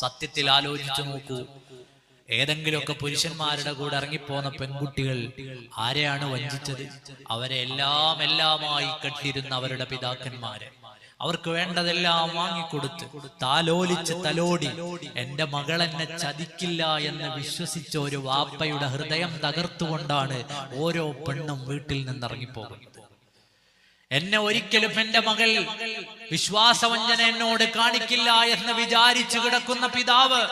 സത്യത്തിൽ ആലോചിച്ചു നോക്കൂ, ഏതെങ്കിലുമൊക്കെ പുരുഷന്മാരുടെ കൂടെ ഇറങ്ങിപ്പോന്ന പെൺകുട്ടികൾ ആരെയാണ് വഞ്ചിച്ചത്? അവരെ എല്ലാമായി കെട്ടിരുന്ന അവരുടെ പിതാക്കന്മാരെ, അവർക്ക് വേണ്ടതെല്ലാം വാങ്ങിക്കൊടുത്ത് താലോലിച്ച് തലോടി എന്റെ മകൾ എന്നെ ചതിക്കില്ല എന്ന് വിശ്വസിച്ച ഒരു വാപ്പയുടെ ഹൃദയം തകർത്തുകൊണ്ടാണ് ഓരോ പെണ്ണും വീട്ടിൽ നിന്നിറങ്ങിപ്പോകുന്നത്. എന്നെ ഒരിക്കലും എന്റെ മകൾ വിശ്വാസവഞ്ചന എന്നോട് കാണിക്കില്ല എന്ന് വിചാരിച്ചു കിടക്കുന്ന പിതാവ്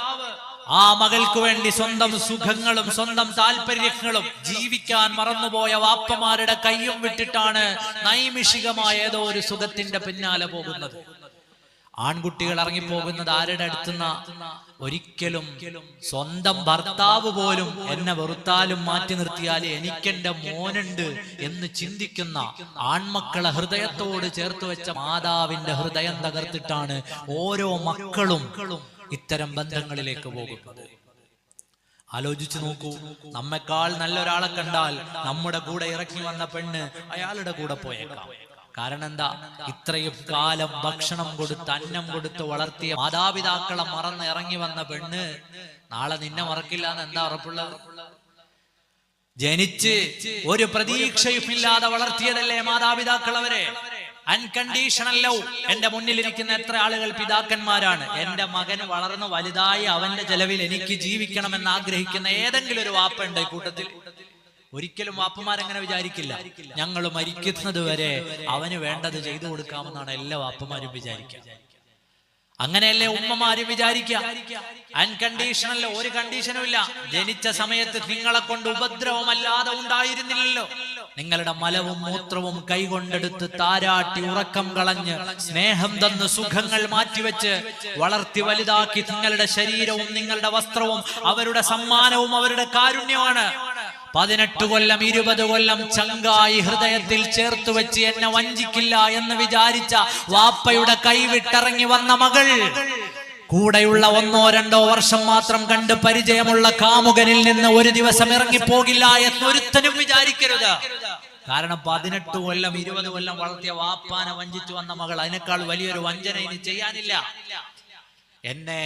ആ മകൾക്ക് വേണ്ടി സ്വന്തം സുഖങ്ങളും സ്വന്തം താല്പര്യങ്ങളും ജീവിക്കാൻ മറന്നുപോയ വാപ്പമാരുടെ കയ്യും വിട്ടിട്ടാണ് നൈമിഷികമായ ഏതോ ഒരു സുഖത്തിന്റെ പിന്നാലെ പോകുന്നത്. ആൺകുട്ടികൾ ഇറങ്ങിപ്പോകുന്നത് ആരുടെ അടുത്തുന്ന? ഒരിക്കലും സ്വന്തം ഭർത്താവ് പോലും എന്നെ വെറുത്താലും മാറ്റി നിർത്തിയാൽ എനിക്കെന്റെ മോനുണ്ട് എന്ന് ചിന്തിക്കുന്ന ആൺമക്കളെ ഹൃദയത്തോട് ചേർത്ത് വെച്ച മാതാവിന്റെ ഹൃദയം തകർത്തിട്ടാണ് ഓരോ മക്കളും ഇത്തരം ബന്ധങ്ങളിലേക്ക് പോകുന്നത്. ആലോചിച്ചു നോക്കൂ, നമ്മെക്കാൾ നല്ലൊരാളെ കണ്ടാൽ നമ്മുടെ കൂടെ ഇറക്കി വന്ന പെണ്ണ് അയാളുടെ കൂടെ പോയേക്കാം. കാരണം എന്താ? ഇത്രയും കാലം ഭക്ഷണം കൊടുത്ത് അന്നം കൊടുത്ത് വളർത്തിയ മാതാപിതാക്കളെ മറന്ന് ഇറങ്ങി വന്ന പെണ്ണ് നാളെ നിന്നെ മറക്കില്ല എന്ന് എന്താ ഉറപ്പുള്ളത്? ജനിച്ച് ഒരു പ്രതീക്ഷയുമില്ലാതെ വളർത്തിയതല്ലേ മാതാപിതാക്കൾ അവരെ. Unconditional love. എന്റെ മുന്നിലിരിക്കുന്ന എത്ര ആളുകൾ പിതാക്കന്മാരാണ്. എന്റെ മകന് വളർന്നു വലുതായി അവന്റെ ചെലവിൽ എനിക്ക് ജീവിക്കണമെന്ന് ആഗ്രഹിക്കുന്ന ഏതെങ്കിലും ഒരു വാപ്പ ഉണ്ട് ഈ കൂട്ടത്തിൽ? ഒരിക്കലും വാപ്പമാരെങ്ങനെ വിചാരിക്കില്ല. ഞങ്ങൾ മരിക്കുന്നത് വരെ അവന് വേണ്ടത് ചെയ്തു കൊടുക്കാമെന്നാണ് എല്ലാ വാപ്പമാരും വിചാരിക്കുക. അങ്ങനെയല്ലേ ഉമ്മമാരും വിചാരിക്കുക. അൺകണ്ടീഷണൽ, ഒരു കണ്ടീഷനും ഇല്ല. ജനിച്ച സമയത്ത് നിങ്ങളെ കൊണ്ട് ഉപദ്രവമല്ലാതെ ഉണ്ടായിരുന്നില്ലല്ലോ. നിങ്ങളുടെ മലവും മൂത്രവും കൈകൊണ്ടെടുത്ത് താരാട്ടി ഉറക്കം കളഞ്ഞ് സ്നേഹം തന്ന് സുഖങ്ങൾ മാറ്റിവെച്ച് വളർത്തി വലുതാക്കി നിങ്ങളുടെ ശരീരവും നിങ്ങളുടെ വസ്ത്രവും അവരുടെ സമ്മാനവും അവരുടെ കാരുണ്യമാണ്. 18 കൊല്ലം 20 കൊല്ലം ചങ്കായി ഹൃദയത്തിൽ ചേർത്ത് വെച്ച് എന്നെ വഞ്ചിക്കില്ല എന്ന് വിചാരിച്ച വാപ്പയുടെ കൈവിട്ടിറങ്ങി വന്ന മകൾ കൂടെയുള്ള 1-2 വർഷം മാത്രം കണ്ട് പരിചയമുള്ള കാമുകനിൽ നിന്ന് ഒരു ദിവസം ഇറങ്ങിപ്പോകില്ല എന്നൊരുത്തനും വിചാരിക്കരുത്. കാരണം 18 കൊല്ലം 20 കൊല്ലം വളർത്തിയ വാപ്പാനെ വഞ്ചിച്ചു വന്ന മകൾ, അതിനേക്കാൾ വലിയൊരു വഞ്ചന ഇനി ചെയ്യാനില്ല. എന്നെ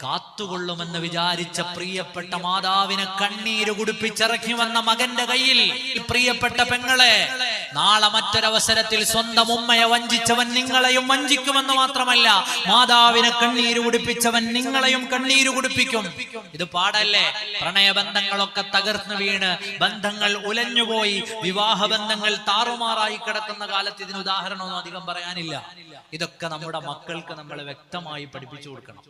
കാത്തുകൊള്ളുമെന്ന് വിചാരിച്ച പ്രിയപ്പെട്ട മാതാവിനെ കണ്ണീര് കുടിപ്പിച്ചിറക്കി വന്ന മകന്റെ കയ്യിൽ പ്രിയപ്പെട്ട പെങ്ങളെ, നാളെ മറ്റൊരവസരത്തിൽ സ്വന്തം ഉമ്മയെ വഞ്ചിച്ചവൻ നിങ്ങളെയും വഞ്ചിക്കുമെന്ന് മാത്രമല്ല, മാതാവിനെ കണ്ണീര് കുടിപ്പിച്ചവൻ നിങ്ങളെയും കണ്ണീര് കുടിപ്പിക്കും. ഇത് പാടല്ലേ? പ്രണയബന്ധങ്ങളൊക്കെ തകർന്നു വീണ് ബന്ധങ്ങൾ ഉലഞ്ഞുപോയി, വിവാഹ ബന്ധങ്ങൾ താറുമാറായി കിടക്കുന്ന കാലത്ത് ഇതിന് ഉദാഹരണമൊന്നും അധികം പറയാനില്ല. ഇതൊക്കെ നമ്മുടെ മക്കൾക്ക് നമ്മൾ വ്യക്തമായി പഠിപ്പിച്ചു കൊടുക്കണം.